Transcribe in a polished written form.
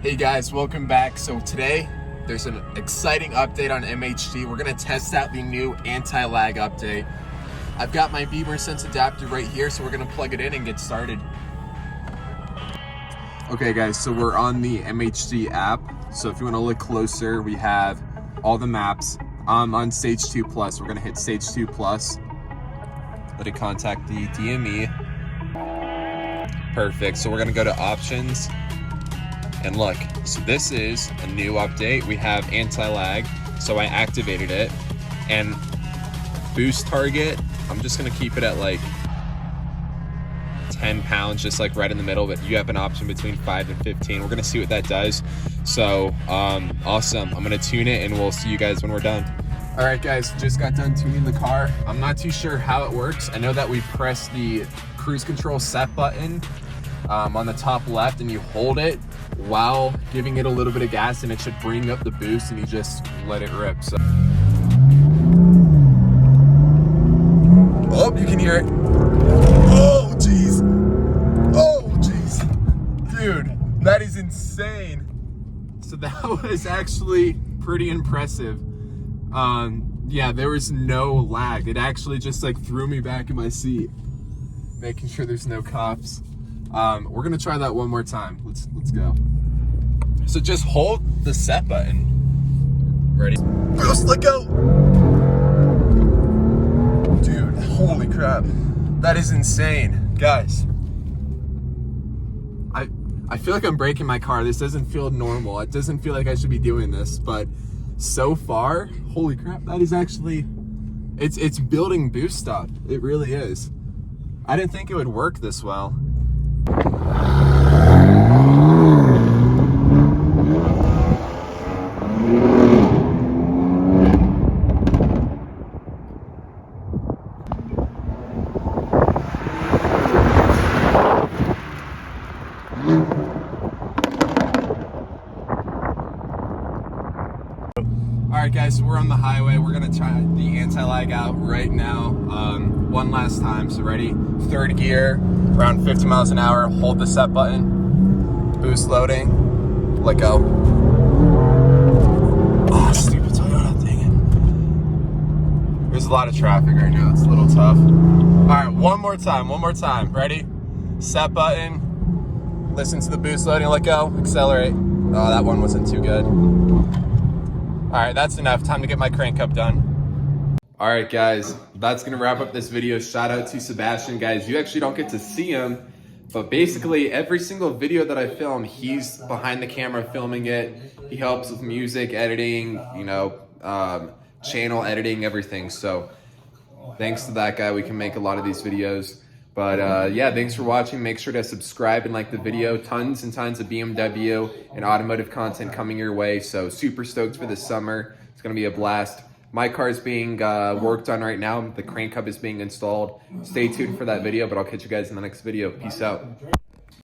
Hey guys, welcome back. So today there's an exciting update on MHD. We're gonna test out the new anti-lag update. I've got my Beamer Sense adapter right here, so we're gonna plug it in and get started. Okay guys, so we're on the MHD app. So if you wanna look closer, we have all the maps. On stage 2 plus, we're gonna hit stage 2 plus. Let it contact the DME. Perfect, so we're gonna go to options. And look, so this is a new update. We have anti-lag, so I activated it. And boost target, I'm just gonna keep it at like 10 pounds, just like right in the middle, but you have an option between 5 and 15. We're gonna see what that does. So, awesome. I'm gonna tune it and we'll see you guys when we're done. All right guys, just got done tuning the car. I'm not too sure how it works. I know that we press the cruise control set button on the top left and you hold it while giving it a little bit of gas and it should bring up the boost and you just let it rip. So, oh, you can hear it. Oh jeez. Oh jeez. Dude, that is insane. So that was actually pretty impressive. Yeah, there was no lag. It actually just like threw me back in my seat, making sure there's no cops. We're gonna try that one more time. Let's go. So just hold the set button. Ready? Boost, let go. Dude, holy crap. That is insane. Guys, I feel like I'm breaking my car. This doesn't feel normal. It doesn't feel like I should be doing this, but so far, holy crap, that is actually, it's building boost up. It really is. I didn't think it would work this well. All right guys, so we're on the highway. We're gonna try the anti-lag out right now, one last time. So ready? Third gear, around 50 miles an hour. Hold the set button. Boost loading. Let go. Oh, stupid Toyota, dang it. There's a lot of traffic right now. It's a little tough. All right, one more time. Ready? Set button. Listen to the boost loading. Let go. Accelerate. Oh, that one wasn't too good. All right, that's enough. Time to get my crank up done. All right, guys, that's gonna wrap up this video. Shout out to Sebastian, guys. You actually don't get to see him, but basically every single video that I film, he's behind the camera filming it. He helps with music, editing, you know, channel editing, everything. So thanks to that guy, we can make a lot of these videos. But yeah, thanks for watching. Make sure to subscribe and like the video. Tons and tons of BMW and automotive content coming your way. So super stoked for this summer. It's gonna be a blast. My car is being worked on right now. The crank hub is being installed. Stay tuned for that video, but I'll catch you guys in the next video. Peace out.